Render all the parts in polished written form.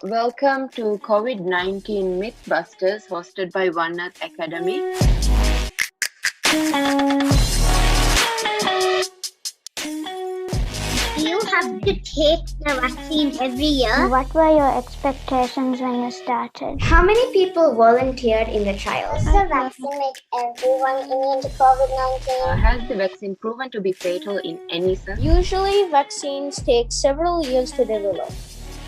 Welcome to Covid-19 Mythbusters hosted by One Earth Academy. You have to take the vaccine every year. What were your expectations when you started? How many people volunteered in the trials? Does the vaccine make everyone immune to COVID-19? Has the vaccine proven to be fatal in any sense? Usually, vaccines take several years to develop.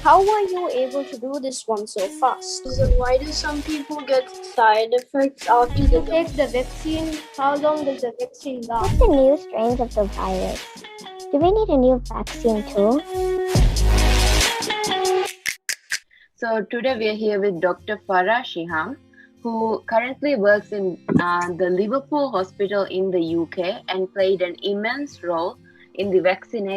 How were you able to do this one so fast? Why do some people get side effects after If they you take the vaccine, how long does the vaccine last? What's the new strains of the virus? Do we need a new vaccine too? So today we are here with Dr. Farah Shiham, who currently works in the Liverpool Hospital in the UK and played an immense role in the vaccine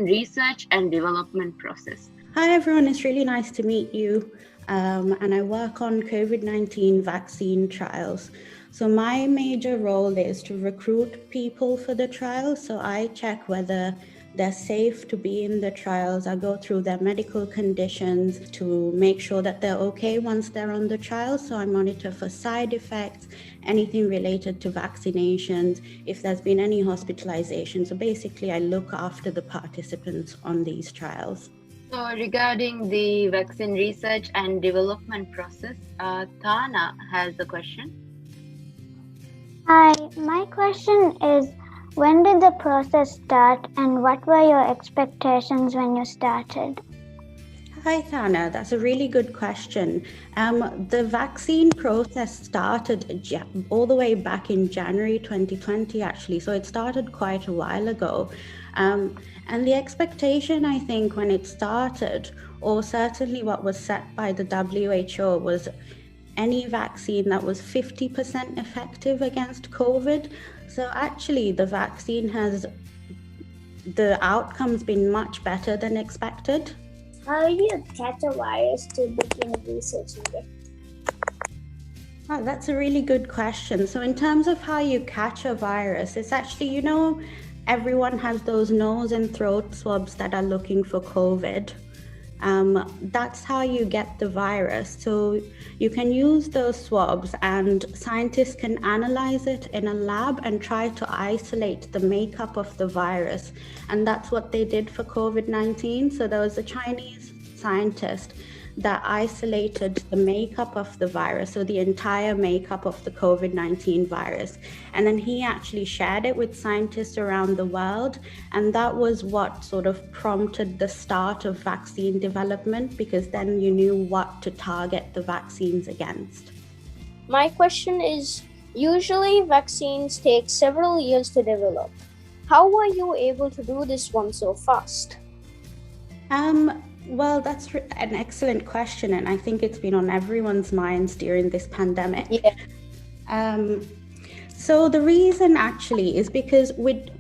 research and development process. Hi everyone, it's really nice to meet you. And I work on COVID-19 vaccine trials. So my major role is to recruit people for the trials. So I check whether they're safe to be in the trials. I go through their medical conditions to make sure that they're okay once they're on the trial. So I monitor for side effects, anything related to vaccinations, if there's been any hospitalization. So basically I look after the participants on these trials. So regarding the vaccine research and development process, Tana has a question. Hi, my question is, when did the process start and what were your expectations when you started? Hi, Thana. That's a really good question. The vaccine process started all the way back in January 2020, actually. So it started quite a while ago. And the expectation, I think, when it started, or certainly what was set by the WHO, was any vaccine that was 50% effective against COVID. So actually, the vaccine the outcome's been much better than expected. How do you catch a virus to begin researching it? Oh, that's a really good question. So in terms of how you catch a virus, it's actually, everyone has those nose and throat swabs that are looking for COVID. That's how you get the virus. So you can use those swabs and scientists can analyze it in a lab and try to isolate the makeup of the virus. And that's what they did for COVID-19. So there was a Chinese scientist that isolated the makeup of the virus, so the entire makeup of the COVID-19 virus. And then he actually shared it with scientists around the world. And that was what sort of prompted the start of vaccine development, because then you knew what to target the vaccines against. My question is, usually vaccines take several years to develop. How were you able to do this one so fast? Well, that's an excellent question, and I think it's been on everyone's minds during this pandemic. Yeah. So the reason actually is because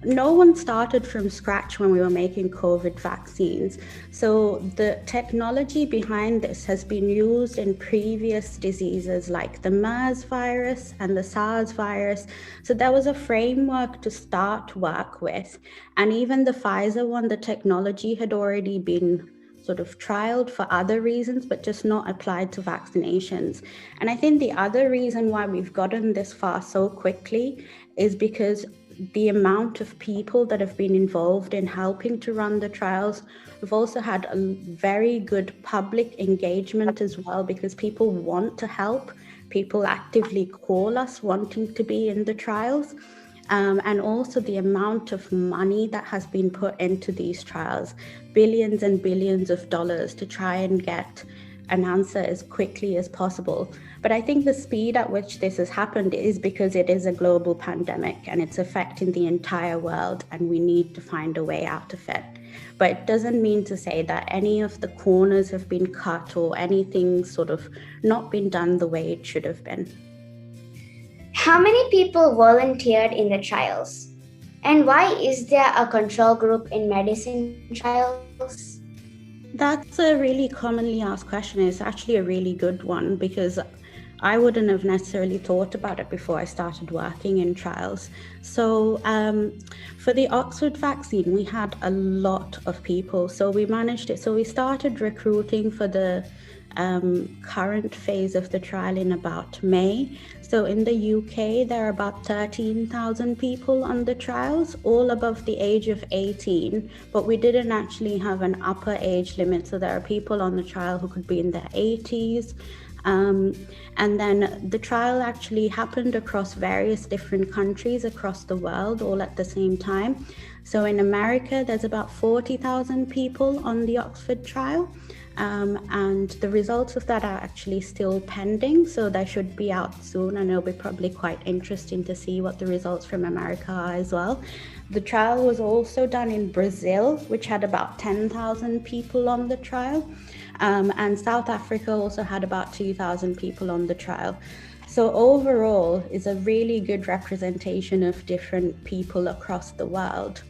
no one started from scratch when we were making COVID vaccines. So the technology behind this has been used in previous diseases like the MERS virus and the SARS virus. So there was a framework to start work with. And even the Pfizer one, the technology had already been sort of trialed for other reasons, but just not applied to vaccinations. And I think the other reason why we've gotten this far so quickly is because the amount of people that have been involved in helping to run the trials. We've also had a very good public engagement as well, because people want to help. People actively call us wanting to be in the trials. And also the amount of money that has been put into these trials, billions and billions of dollars to try and get an answer as quickly as possible. But I think the speed at which this has happened is because it is a global pandemic and it's affecting the entire world, and we need to find a way out of it. But it doesn't mean to say that any of the corners have been cut or anything sort of not been done the way it should have been. How many people volunteered in the trials? And why is there a control group in medicine trials? That's a really commonly asked question. It's actually a really good one, because I wouldn't have necessarily thought about it before I started working in trials. So for the Oxford vaccine, we had a lot of people. So we managed it. So we started recruiting for the current phase of the trial in about May. So in the UK, there are about 13,000 people on the trials, all above the age of 18, but we didn't actually have an upper age limit. So there are people on the trial who could be in their 80s. And then the trial actually happened across various different countries across the world, all at the same time. So in America, there's about 40,000 people on the Oxford trial. And the results of that are actually still pending, so they should be out soon, and it'll be probably quite interesting to see what the results from America are as well. The trial was also done in Brazil, which had about 10,000 people on the trial, and South Africa also had about 2,000 people on the trial. So overall, it's a really good representation of different people across the world.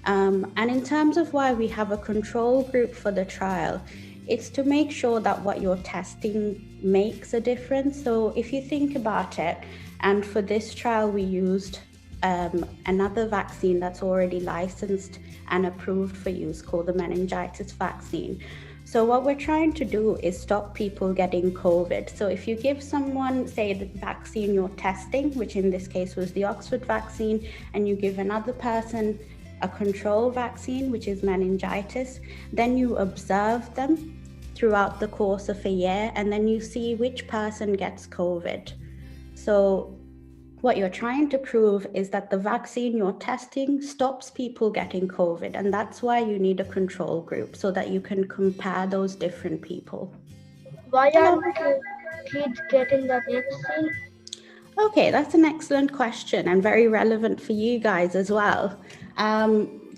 And in terms of why we have a control group for the trial, it's to make sure that what you're testing makes a difference. So if you think about it, and for this trial, we used another vaccine that's already licensed and approved for use called the meningitis vaccine. So what we're trying to do is stop people getting COVID. So if you give someone, say, the vaccine you're testing, which in this case was the Oxford vaccine, and you give another person a control vaccine, which is meningitis, then you observe them throughout the course of a year, and then you see which person gets COVID. So what you're trying to prove is that the vaccine you're testing stops people getting COVID, and that's why you need a control group, so that you can compare those different people. Why aren't kids getting the vaccine? Okay, that's an excellent question and very relevant for you guys as well.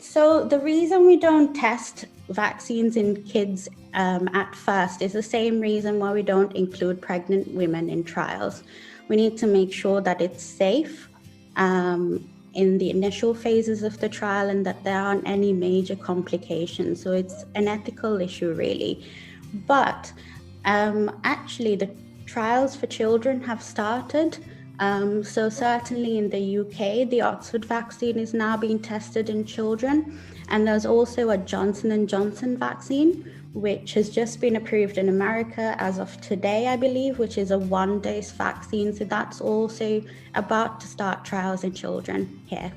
So the reason we don't test vaccines in kids at first is the same reason why we don't include pregnant women in trials. We need to make sure that it's safe in the initial phases of the trial and that there aren't any major complications. So it's an ethical issue, really. But actually, the trials for children have started. So certainly in the UK, the Oxford vaccine is now being tested in children. And there's also a Johnson & Johnson vaccine, which has just been approved in America as of today, I believe, which is a one-dose vaccine. So that's also about to start trials in children here.